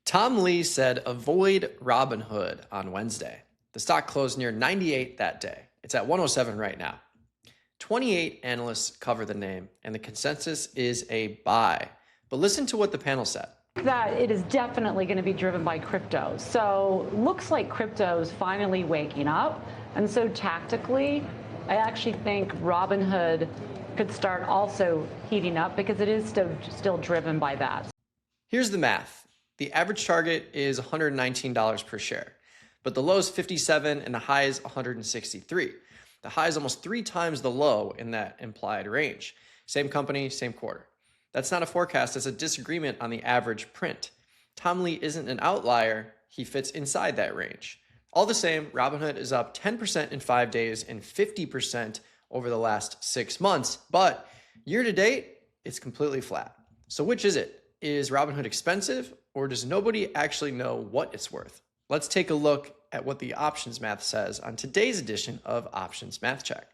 Tom Lee said avoid Robinhood on Wednesday. The stock closed near 98 that day. It's at 107 right now. 28 analysts cover the name, and the consensus is a buy. But listen to what the panel said. That it is definitely going to be driven by crypto. So looks like crypto is finally waking up. And so tactically, I actually think Robinhood could start also heating up because it is still driven by that. Here's the math. The average target is $119 per share, but the low is 57 and the high is 163. The high is almost 3 times the low in that implied range. Same company, same quarter. That's not a forecast, it's a disagreement on the average print. Tom Lee isn't an outlier, he fits inside that range. All the same, Robinhood is up 10% in 5 days and 50% over the last 6 months, but year to date, it's completely flat. So which is it? Is Robinhood expensive, or does nobody actually know what it's worth? Let's take a look at what the options math says on today's edition of Options Math Check.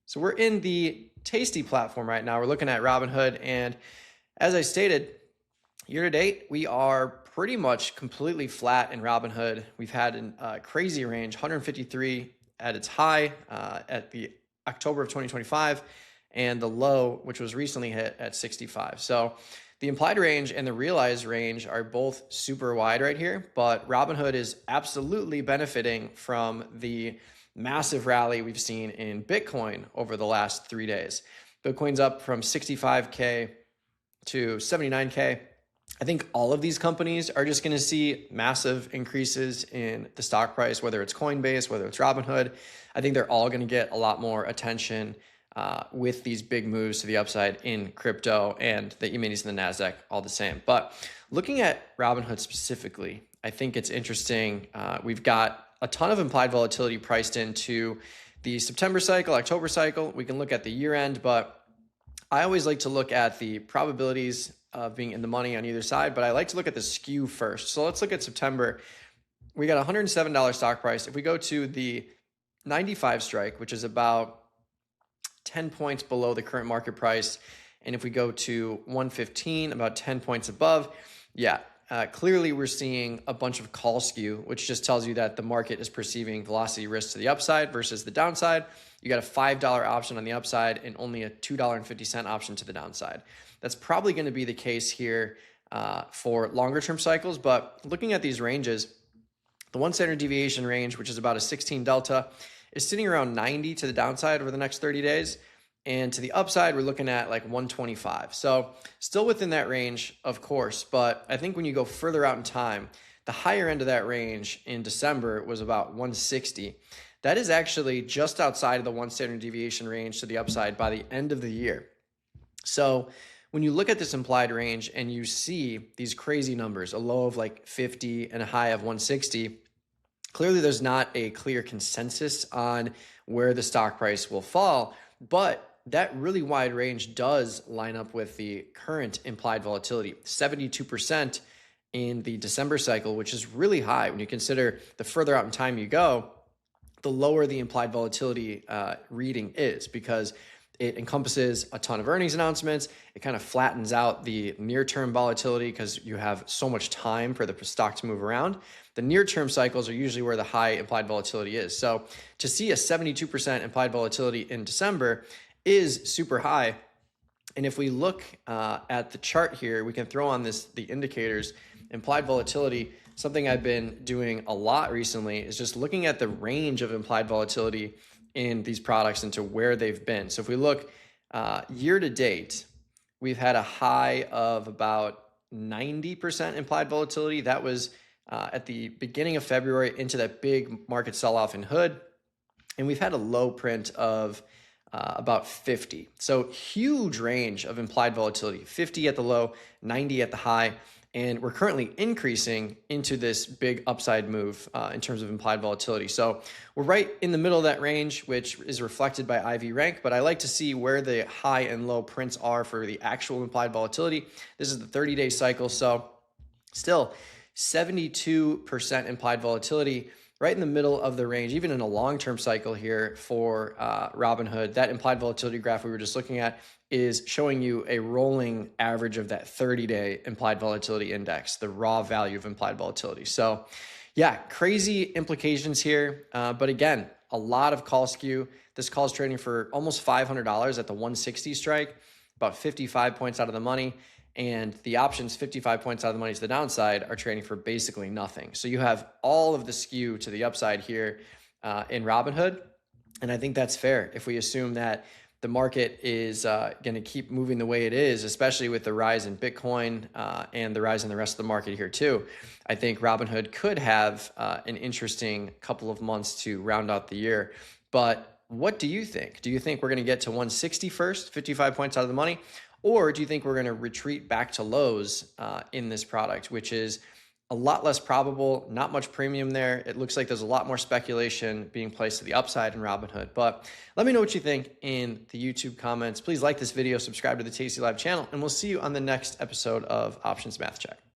So we're in the Tasty platform right now. We're looking at Robinhood, and as I stated, year to date, we are pretty much completely flat in Robinhood. We've had a crazy range, 153 at its high at the October of 2025, and the low, which was recently hit at 65. So the implied range and the realized range are both super wide right here, but Robinhood is absolutely benefiting from the massive rally we've seen in Bitcoin over the last 3 days. Bitcoin's up from 65K to 79K. I think all of these companies are just going to see massive increases in the stock price, whether it's Coinbase, whether it's Robinhood. I think they're all going to get a lot more attention with these big moves to the upside in crypto, and the E-minis and the NASDAQ all the same. But looking at Robinhood specifically, I think it's interesting. We've got a ton of implied volatility priced into the September cycle, October cycle. We can look at the year end, but I always like to look at the probabilities of being in the money on either side, but I like to look at the skew first. So let's look at September. We got $107 stock price. If we go to the 95 strike, which is about 10 points below the current market price, and if we go to 115, about 10 points above, clearly we're seeing a bunch of call skew, which just tells you that the market is perceiving velocity risk to the upside versus the downside. You got a $5 option on the upside and only a $2.50 option to the downside. That's probably going to be the case here for longer term cycles, but looking at these ranges, the 1 standard deviation range, which is about a 16 delta, is sitting around 90 to the downside over the next 30 days. And to the upside, we're looking at like 125. So still within that range, of course, but I think when you go further out in time, the higher end of that range in December was about 160. That is actually just outside of the 1 standard deviation range to the upside by the end of the year. So when you look at this implied range and you see these crazy numbers, a low of like 50 and a high of 160, clearly there's not a clear consensus on where the stock price will fall, but that really wide range does line up with the current implied volatility, 72% in the December cycle, which is really high when you consider the further out in time you go, the lower the implied volatility reading is, because it encompasses a ton of earnings announcements. It kind of flattens out the near-term volatility because you have so much time for the stock to move around. The near-term cycles are usually where the high implied volatility is. So to see a 72% implied volatility in December is super high. And if we look at the chart here, we can throw on the indicators. Implied volatility, something I've been doing a lot recently, is just looking at the range of implied volatility in these products into where they've been. So if we look year to date, we've had a high of about 90% implied volatility. That was at the beginning of February into that big market sell-off in Hood. And we've had a low print of about 50. So huge range of implied volatility, 50 at the low, 90 at the high. And we're currently increasing into this big upside move in terms of implied volatility. So we're right in the middle of that range, which is reflected by IV rank, but I like to see where the high and low prints are for the actual implied volatility. This is the 30-day cycle. So still 72% implied volatility right in the middle of the range, even in a long-term cycle here for Robinhood. That implied volatility graph we were just looking at is showing you a rolling average of that 30-day implied volatility index, the raw value of implied volatility. So yeah, crazy implications here. But again, a lot of call skew. This call is trading for almost $500 at the 160 strike, about 55 points out of the money. And the options 55 points out of the money to the downside are trading for basically nothing. So you have all of the skew to the upside here in Robinhood. And I think that's fair if we assume that the market is going to keep moving the way it is, especially with the rise in Bitcoin and the rise in the rest of the market here too. I think Robinhood could have an interesting couple of months to round out the year. But what do you think? Do you think we're going to get to 160 first, 55 points out of the money? Or do you think we're going to retreat back to lows in this product, which is a lot less probable, not much premium there. It looks like there's a lot more speculation being placed to the upside in Robinhood. But let me know what you think in the YouTube comments. Please like this video, subscribe to the Tasty Live channel, and we'll see you on the next episode of Options Math Check.